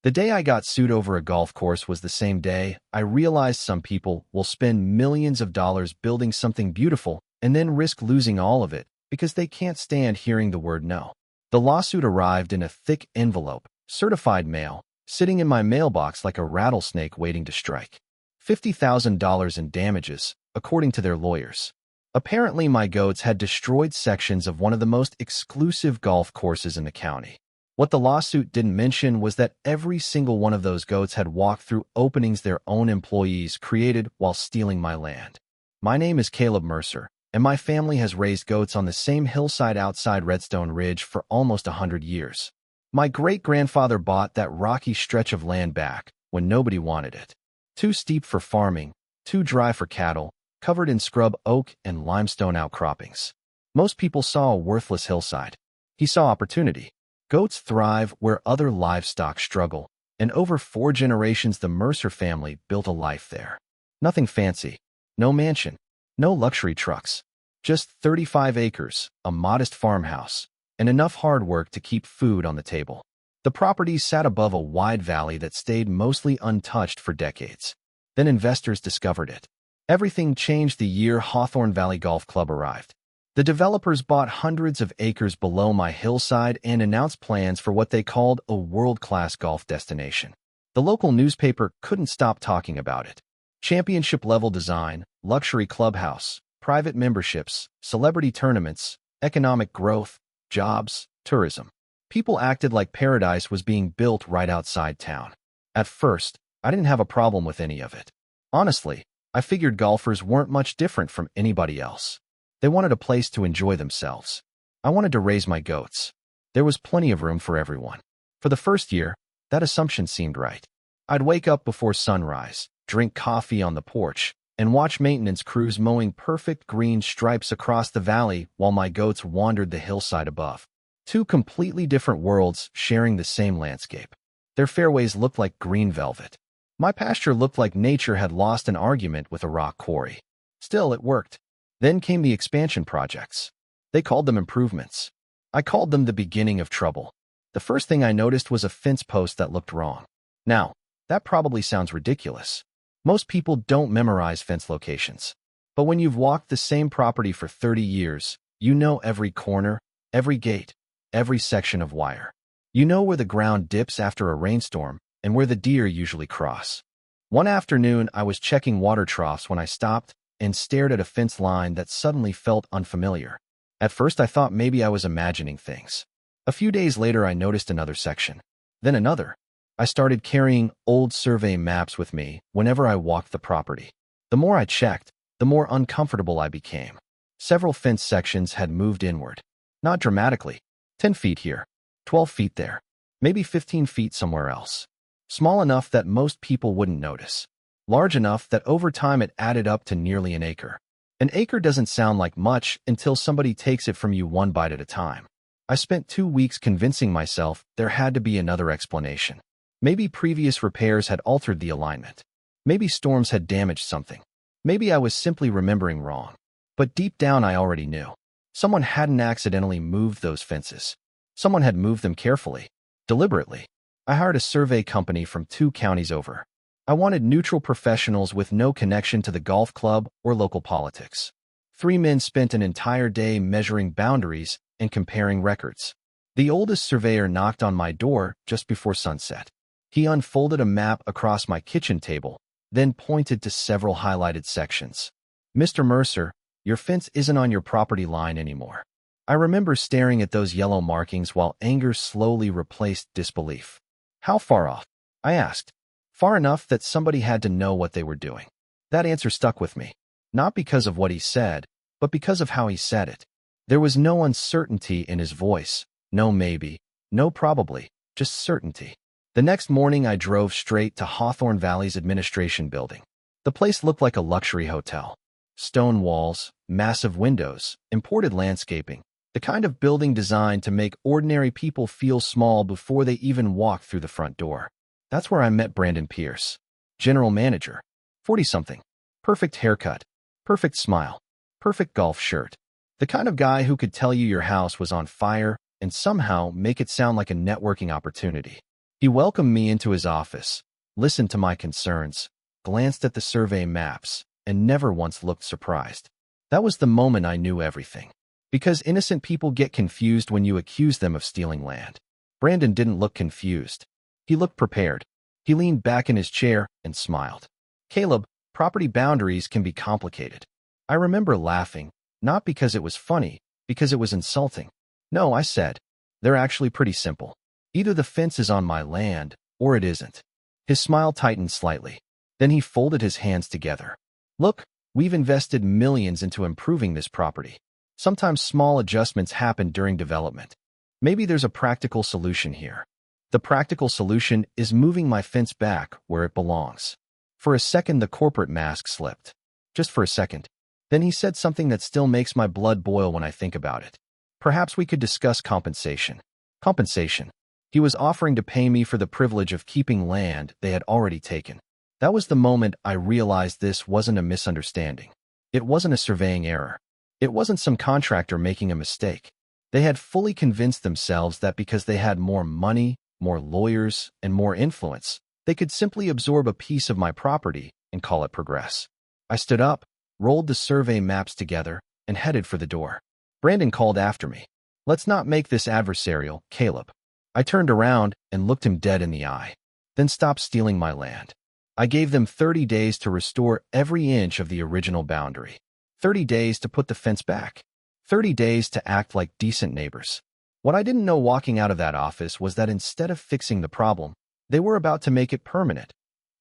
The day I got sued over a golf course was the same day I realized some people will spend millions of dollars building something beautiful and then risk losing all of it because they can't stand hearing the word no. The lawsuit arrived in a thick envelope, certified mail, sitting in my mailbox like a rattlesnake waiting to strike. $50,000 in damages, according to their lawyers. Apparently, my goats had destroyed sections of one of the most exclusive golf courses in the county. What the lawsuit didn't mention was that every single one of those goats had walked through openings their own employees created while stealing my land. My name is Caleb Mercer, and my family has raised goats on the same hillside outside Redstone Ridge for almost 100 years. My great-grandfather bought that rocky stretch of land back when nobody wanted it. Too steep for farming, too dry for cattle, covered in scrub oak and limestone outcroppings. Most people saw a worthless hillside. He saw opportunity. Goats thrive where other livestock struggle, and over 4 generations the Mercer family built a life there. Nothing fancy, no mansion, no luxury trucks, just 35 acres, a modest farmhouse, and enough hard work to keep food on the table. The property sat above a wide valley that stayed mostly untouched for decades. Then investors discovered it. Everything changed the year Hawthorne Valley Golf Club arrived. The developers bought hundreds of acres below my hillside and announced plans for what they called a world-class golf destination. The local newspaper couldn't stop talking about it. Championship-level design, luxury clubhouse, private memberships, celebrity tournaments, economic growth, jobs, tourism. People acted like paradise was being built right outside town. At first, I didn't have a problem with any of it. Honestly, I figured golfers weren't much different from anybody else. They wanted a place to enjoy themselves. I wanted to raise my goats. There was plenty of room for everyone. For the first year, that assumption seemed right. I'd wake up before sunrise, drink coffee on the porch, and watch maintenance crews mowing perfect green stripes across the valley while my goats wandered the hillside above. 2 completely different worlds sharing the same landscape. Their fairways looked like green velvet. My pasture looked like nature had lost an argument with a rock quarry. Still, it worked. Then came the expansion projects. They called them improvements. I called them the beginning of trouble. The first thing I noticed was a fence post that looked wrong. Now, that probably sounds ridiculous. Most people don't memorize fence locations. But when you've walked the same property for 30 years, you know every corner, every gate, every section of wire. You know where the ground dips after a rainstorm and where the deer usually cross. One afternoon, I was checking water troughs when I stopped and stared at a fence line that suddenly felt unfamiliar. At first, I thought maybe I was imagining things. A few days later, I noticed another section. Then another. I started carrying old survey maps with me whenever I walked the property. The more I checked, the more uncomfortable I became. Several fence sections had moved inward. Not dramatically. 10 feet here, 12 feet there, maybe 15 feet somewhere else. Small enough that most people wouldn't notice. Large enough that over time it added up to nearly an acre. An acre doesn't sound like much until somebody takes it from you one bite at a time. I spent 2 weeks convincing myself there had to be another explanation. Maybe previous repairs had altered the alignment. Maybe storms had damaged something. Maybe I was simply remembering wrong. But deep down I already knew. Someone hadn't accidentally moved those fences. Someone had moved them carefully, deliberately. I hired a survey company from 2 counties over. I wanted neutral professionals with no connection to the golf club or local politics. 3 men spent an entire day measuring boundaries and comparing records. The oldest surveyor knocked on my door just before sunset. He unfolded a map across my kitchen table, then pointed to several highlighted sections. "Mr. Mercer, your fence isn't on your property line anymore." I remember staring at those yellow markings while anger slowly replaced disbelief. "How far off?" I asked. Far enough that somebody had to know what they were doing. That answer stuck with me, not because of what he said, but because of how he said it. There was no uncertainty in his voice, no maybe, no probably, just certainty. The next morning I drove straight to Hawthorne Valley's administration building. The place looked like a luxury hotel. Stone walls, massive windows, imported landscaping, the kind of building designed to make ordinary people feel small before they even walk through the front door. That's where I met Brandon Pierce, general manager, 40-something, perfect haircut, perfect smile, perfect golf shirt, the kind of guy who could tell you your house was on fire and somehow make it sound like a networking opportunity. He welcomed me into his office, listened to my concerns, glanced at the survey maps, and never once looked surprised. That was the moment I knew everything. Because innocent people get confused when you accuse them of stealing land. Brandon didn't look confused. He looked prepared. He leaned back in his chair and smiled. Caleb, property boundaries can be complicated. I remember laughing, not because it was funny, because it was insulting. No, I said. They're actually pretty simple. Either the fence is on my land, or it isn't. His smile tightened slightly. Then he folded his hands together. Look, we've invested millions into improving this property. Sometimes small adjustments happen during development. Maybe there's a practical solution here. The practical solution is moving my fence back where it belongs. For a second, the corporate mask slipped. Just for a second. Then he said something that still makes my blood boil when I think about it. Perhaps we could discuss compensation. Compensation. He was offering to pay me for the privilege of keeping land they had already taken. That was the moment I realized this wasn't a misunderstanding. It wasn't a surveying error. It wasn't some contractor making a mistake. They had fully convinced themselves that because they had more money, more lawyers, and more influence, they could simply absorb a piece of my property and call it progress. I stood up, rolled the survey maps together, and headed for the door. Brandon called after me. Let's not make this adversarial, Caleb. I turned around and looked him dead in the eye. Then stop stealing my land. I gave them 30 days to restore every inch of the original boundary. 30 days to put the fence back. 30 days to act like decent neighbors. What I didn't know walking out of that office was that instead of fixing the problem, they were about to make it permanent.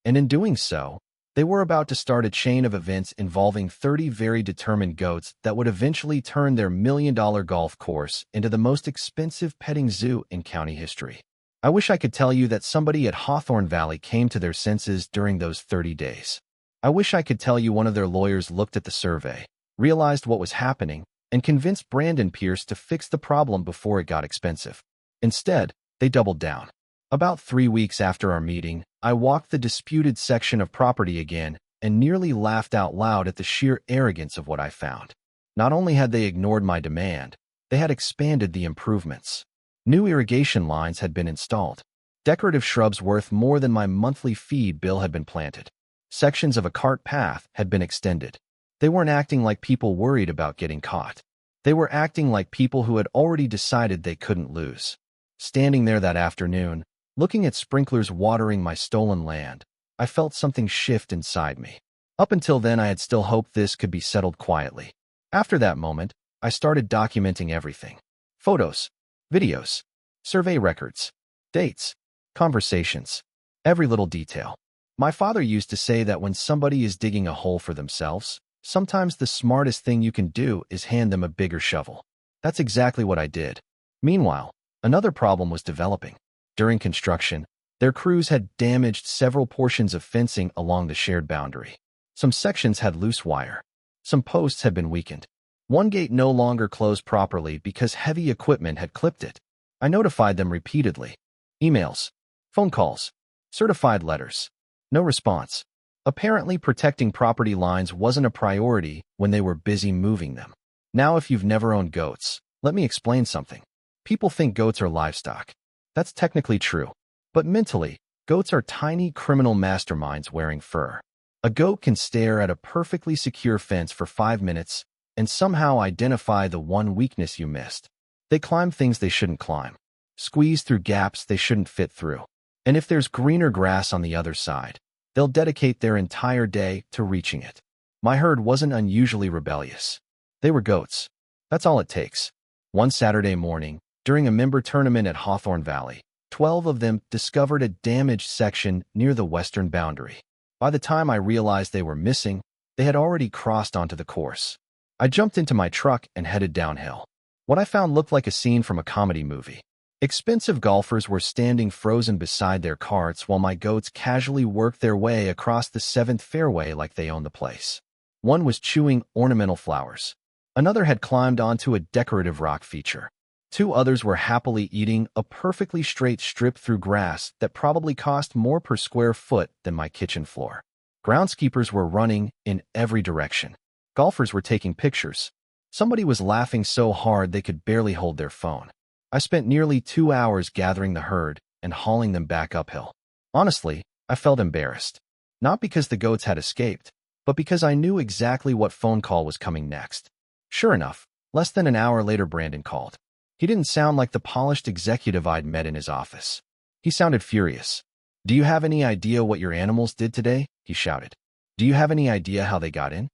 And in doing so, they were about to start a chain of events involving 30 very determined goats that would eventually turn their million-dollar golf course into the most expensive petting zoo in county history. I wish I could tell you that somebody at Hawthorne Valley came to their senses during those 30 days. I wish I could tell you one of their lawyers looked at the survey, realized what was happening, and convinced Brandon Pierce to fix the problem before it got expensive. Instead, they doubled down. About 3 weeks after our meeting, I walked the disputed section of property again and nearly laughed out loud at the sheer arrogance of what I found. Not only had they ignored my demand, they had expanded the improvements. New irrigation lines had been installed. Decorative shrubs worth more than my monthly feed bill had been planted. Sections of a cart path had been extended. They weren't acting like people worried about getting caught. They were acting like people who had already decided they couldn't lose. Standing there that afternoon, looking at sprinklers watering my stolen land, I felt something shift inside me. Up until then, I had still hoped this could be settled quietly. After that moment, I started documenting everything. Photos, videos, survey records, dates, conversations, every little detail. My father used to say that when somebody is digging a hole for themselves, sometimes the smartest thing you can do is hand them a bigger shovel. That's exactly what I did. Meanwhile, another problem was developing. During construction, their crews had damaged several portions of fencing along the shared boundary. Some sections had loose wire. Some posts had been weakened. One gate no longer closed properly because heavy equipment had clipped it. I notified them repeatedly. Emails, phone calls, certified letters. No response. Apparently, protecting property lines wasn't a priority when they were busy moving them. Now, if you've never owned goats, let me explain something. People think goats are livestock. That's technically true. But mentally, goats are tiny criminal masterminds wearing fur. A goat can stare at a perfectly secure fence for 5 minutes and somehow identify the one weakness you missed. They climb things they shouldn't climb, squeeze through gaps they shouldn't fit through. And if there's greener grass on the other side, they'll dedicate their entire day to reaching it. My herd wasn't unusually rebellious. They were goats. That's all it takes. One Saturday morning, during a member tournament at Hawthorne Valley, 12 of them discovered a damaged section near the western boundary. By the time I realized they were missing, they had already crossed onto the course. I jumped into my truck and headed downhill. What I found looked like a scene from a comedy movie. Expensive golfers were standing frozen beside their carts while my goats casually worked their way across the 7th fairway like they owned the place. One was chewing ornamental flowers. Another had climbed onto a decorative rock feature. 2 others were happily eating a perfectly straight strip through grass that probably cost more per square foot than my kitchen floor. Groundskeepers were running in every direction. Golfers were taking pictures. Somebody was laughing so hard they could barely hold their phone. I spent nearly 2 hours gathering the herd, and hauling them back uphill. Honestly, I felt embarrassed. Not because the goats had escaped, but because I knew exactly what phone call was coming next. Sure enough, less than an hour later Brandon called. He didn't sound like the polished executive I'd met in his office. He sounded furious. "Do you have any idea what your animals did today?" he shouted. "Do you have any idea how they got in?"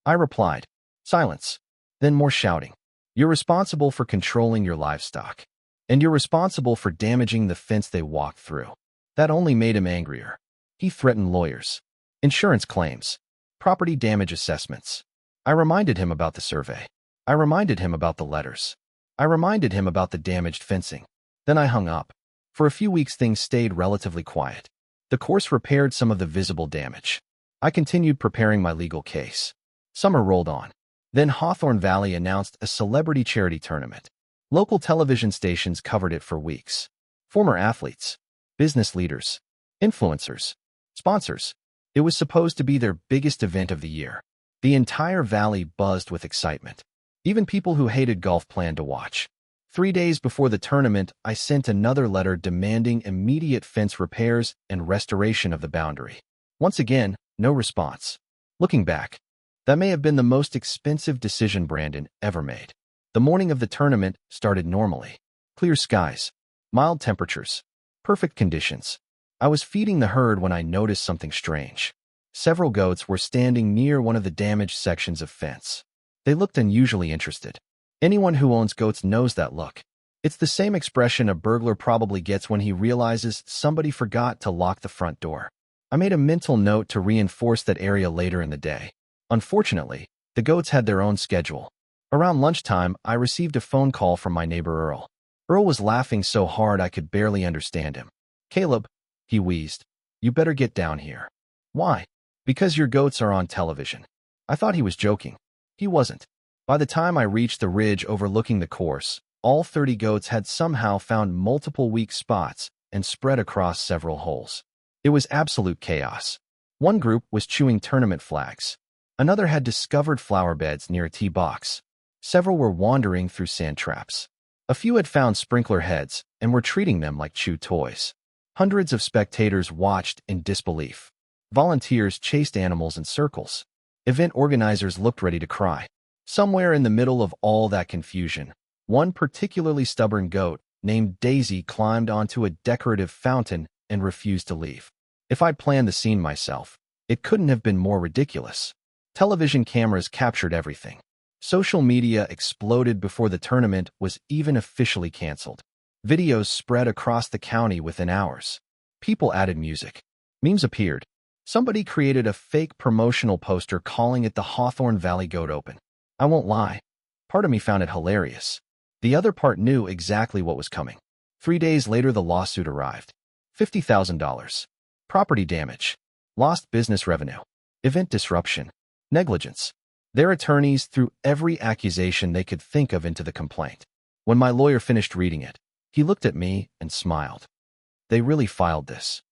I replied. Silence. Then more shouting. "You're responsible for controlling your livestock. And you're responsible for damaging the fence they walked through." That only made him angrier. He threatened lawyers, insurance claims, property damage assessments. I reminded him about the survey. I reminded him about the letters. I reminded him about the damaged fencing. Then I hung up. For a few weeks things stayed relatively quiet. The course repaired some of the visible damage. I continued preparing my legal case. Summer rolled on. Then Hawthorne Valley announced a celebrity charity tournament. Local television stations covered it for weeks. Former athletes, business leaders, influencers, sponsors. It was supposed to be their biggest event of the year. The entire valley buzzed with excitement. Even people who hated golf planned to watch. 3 days before the tournament, I sent another letter demanding immediate fence repairs and restoration of the boundary. Once again, no response. Looking back, that may have been the most expensive decision Brandon ever made. The morning of the tournament started normally. Clear skies, mild temperatures, perfect conditions. I was feeding the herd when I noticed something strange. Several goats were standing near one of the damaged sections of fence. They looked unusually interested. Anyone who owns goats knows that look. It's the same expression a burglar probably gets when he realizes somebody forgot to lock the front door. I made a mental note to reinforce that area later in the day. Unfortunately, the goats had their own schedule. Around lunchtime, I received a phone call from my neighbor Earl. Earl was laughing so hard I could barely understand him. "Caleb," he wheezed, "you better get down here." "Why?" "Because your goats are on television." I thought he was joking. He wasn't. By the time I reached the ridge overlooking the course, all 30 goats had somehow found multiple weak spots and spread across several holes. It was absolute chaos. One group was chewing tournament flags. Another had discovered flower beds near a tee box. Several were wandering through sand traps. A few had found sprinkler heads and were treating them like chew toys. Hundreds of spectators watched in disbelief. Volunteers chased animals in circles. Event organizers looked ready to cry. Somewhere in the middle of all that confusion, one particularly stubborn goat, named Daisy, climbed onto a decorative fountain and refused to leave. If I'd planned the scene myself, it couldn't have been more ridiculous. Television cameras captured everything. Social media exploded before the tournament was even officially canceled. Videos spread across the county within hours. People added music. Memes appeared. Somebody created a fake promotional poster calling it the Hawthorne Valley Goat Open. I won't lie. Part of me found it hilarious. The other part knew exactly what was coming. 3 days later, the lawsuit arrived. $50,000. Property damage. Lost business revenue. Event disruption. Negligence. Their attorneys threw every accusation they could think of into the complaint. When my lawyer finished reading it, he looked at me and smiled. "They really filed this."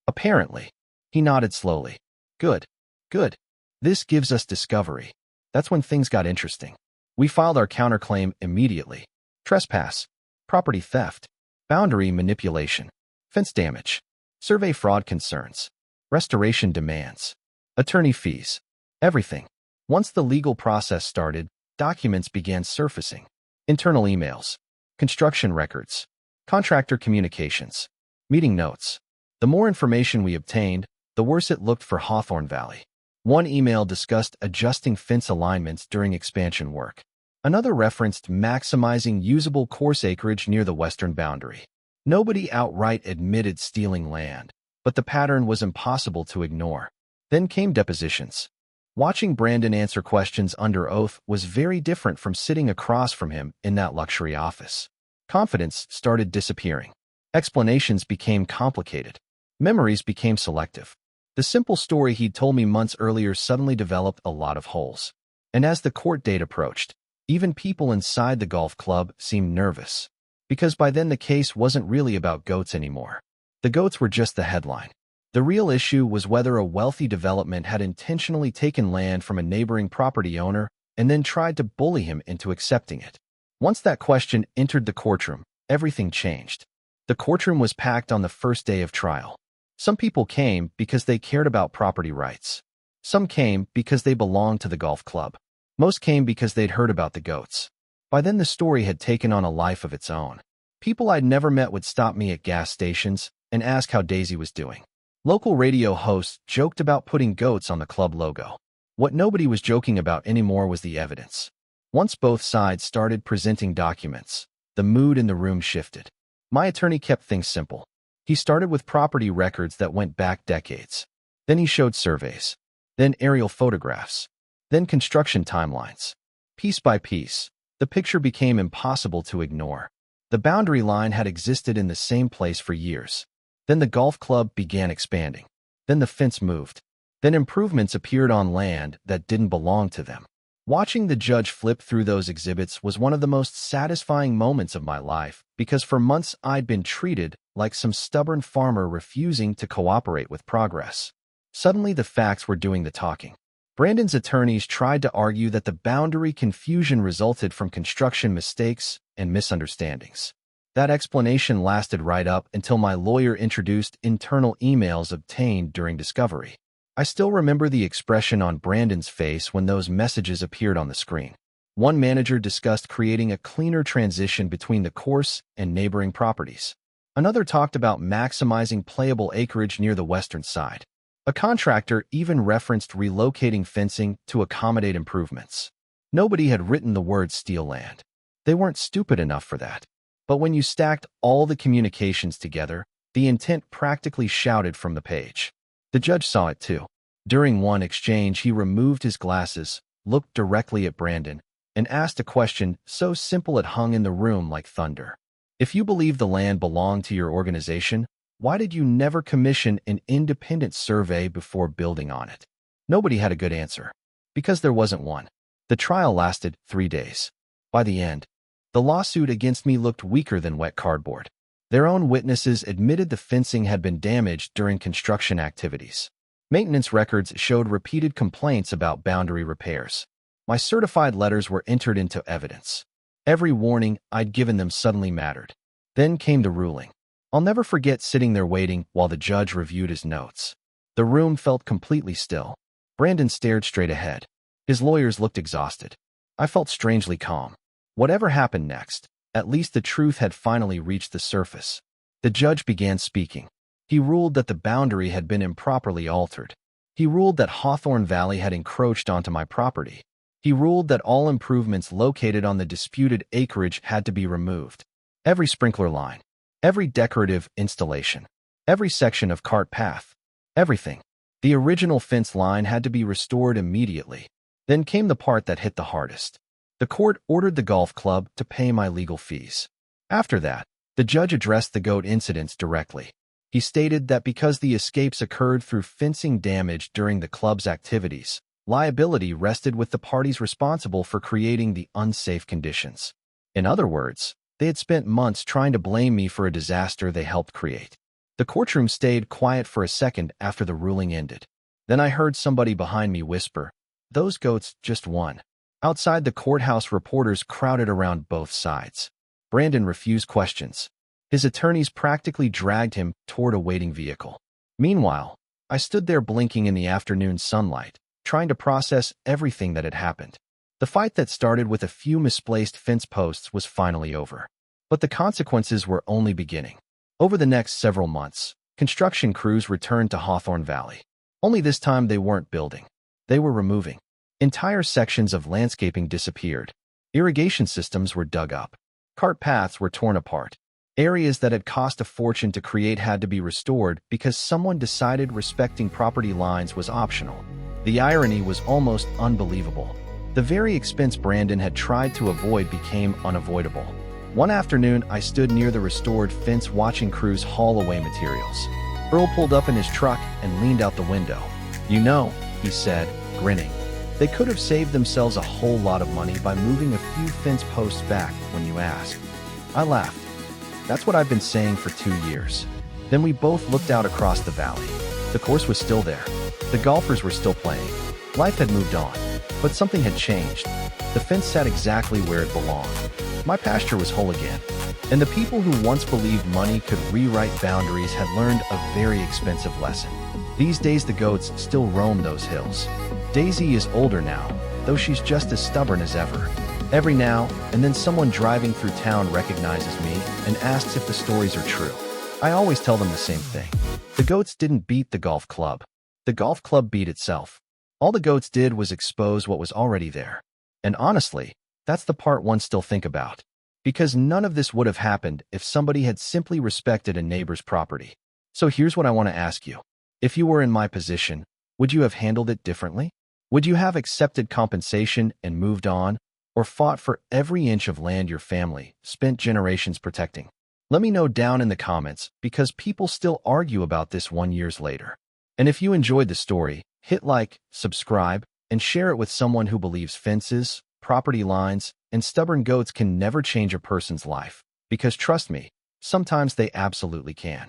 "Apparently." He nodded slowly. "Good. Good. This gives us discovery." That's when things got interesting. We filed our counterclaim immediately. Trespass, property theft, boundary manipulation, fence damage, survey fraud concerns, restoration demands, attorney fees, everything. Once the legal process started, documents began surfacing. Internal emails, construction records, contractor communications, meeting notes. The more information we obtained, the worse it looked for Hawthorne Valley. One email discussed adjusting fence alignments during expansion work. Another referenced maximizing usable course acreage near the western boundary. Nobody outright admitted stealing land, but the pattern was impossible to ignore. Then came depositions. Watching Brandon answer questions under oath was very different from sitting across from him in that luxury office. Confidence started disappearing. Explanations became complicated. Memories became selective. The simple story he'd told me months earlier suddenly developed a lot of holes. And as the court date approached, even people inside the golf club seemed nervous. Because by then the case wasn't really about goats anymore. The goats were just the headline. The real issue was whether a wealthy development had intentionally taken land from a neighboring property owner and then tried to bully him into accepting it. Once that question entered the courtroom, everything changed. The courtroom was packed on the first day of trial. Some people came because they cared about property rights. Some came because they belonged to the golf club. Most came because they'd heard about the goats. By then the story had taken on a life of its own. People I'd never met would stop me at gas stations and ask how Daisy was doing. Local radio hosts joked about putting goats on the club logo. What nobody was joking about anymore was the evidence. Once both sides started presenting documents, the mood in the room shifted. My attorney kept things simple. He started with property records that went back decades. Then he showed surveys. Then aerial photographs. Then construction timelines. Piece by piece, the picture became impossible to ignore. The boundary line had existed in the same place for years. Then the golf club began expanding. Then the fence moved. Then improvements appeared on land that didn't belong to them. Watching the judge flip through those exhibits was one of the most satisfying moments of my life because for months I'd been treated like some stubborn farmer refusing to cooperate with progress. Suddenly the facts were doing the talking. Brandon's attorneys tried to argue that the boundary confusion resulted from construction mistakes and misunderstandings. That explanation lasted right up until my lawyer introduced internal emails obtained during discovery. I still remember the expression on Brandon's face when those messages appeared on the screen. One manager discussed creating a cleaner transition between the course and neighboring properties. Another talked about maximizing playable acreage near the western side. A contractor even referenced relocating fencing to accommodate improvements. Nobody had written the word steal land. They weren't stupid enough for that. But when you stacked all the communications together, the intent practically shouted from the page. The judge saw it too. During one exchange, he removed his glasses, looked directly at Brandon, and asked a question so simple it hung in the room like thunder. If you believe the land belonged to your organization, why did you never commission an independent survey before building on it? Nobody had a good answer. Because there wasn't one. The trial lasted 3 days. By the end, the lawsuit against me looked weaker than wet cardboard. Their own witnesses admitted the fencing had been damaged during construction activities. Maintenance records showed repeated complaints about boundary repairs. My certified letters were entered into evidence. Every warning I'd given them suddenly mattered. Then came the ruling. I'll never forget sitting there waiting while the judge reviewed his notes. The room felt completely still. Brandon stared straight ahead. His lawyers looked exhausted. I felt strangely calm. Whatever happened next, at least the truth had finally reached the surface. The judge began speaking. He ruled that the boundary had been improperly altered. He ruled that Hawthorne Valley had encroached onto my property. He ruled that all improvements located on the disputed acreage had to be removed. Every sprinkler line, every decorative installation, every section of cart path, everything. The original fence line had to be restored immediately. Then came the part that hit the hardest. The court ordered the golf club to pay my legal fees. After that, the judge addressed the goat incidents directly. He stated that because the escapes occurred through fencing damage during the club's activities, liability rested with the parties responsible for creating the unsafe conditions. In other words, they had spent months trying to blame me for a disaster they helped create. The courtroom stayed quiet for a second after the ruling ended. Then I heard somebody behind me whisper, "Those goats just won." Outside the courthouse, reporters crowded around both sides. Brandon refused questions. His attorneys practically dragged him toward a waiting vehicle. Meanwhile, I stood there blinking in the afternoon sunlight, trying to process everything that had happened. The fight that started with a few misplaced fence posts was finally over. But the consequences were only beginning. Over the next several months, construction crews returned to Hawthorne Valley. Only this time they weren't building. They were removing. Entire sections of landscaping disappeared. Irrigation systems were dug up. Cart paths were torn apart. Areas that had cost a fortune to create had to be restored because someone decided respecting property lines was optional. The irony was almost unbelievable. The very expense Brandon had tried to avoid became unavoidable. One afternoon, I stood near the restored fence watching crews haul away materials. Earl pulled up in his truck and leaned out the window. "You know," he said, grinning, "they could have saved themselves a whole lot of money by moving a few fence posts back when you asked." I laughed. "That's what I've been saying for 2 years." Then we both looked out across the valley. The course was still there. The golfers were still playing. Life had moved on, but something had changed. The fence sat exactly where it belonged. My pasture was whole again. And the people who once believed money could rewrite boundaries had learned a very expensive lesson. These days the goats still roam those hills. Daisy is older now, though she's just as stubborn as ever. Every now and then someone driving through town recognizes me and asks if the stories are true. I always tell them the same thing. The goats didn't beat the golf club. The golf club beat itself. All the goats did was expose what was already there. And honestly, that's the part one still think about. Because none of this would have happened if somebody had simply respected a neighbor's property. So here's what I want to ask you. If you were in my position, would you have handled it differently? Would you have accepted compensation and moved on, or fought for every inch of land your family spent generations protecting? Let me know down in the comments, because people still argue about this 1 year later. And if you enjoyed the story, hit like, subscribe, and share it with someone who believes fences, property lines, and stubborn goats can never change a person's life. Because trust me, sometimes they absolutely can.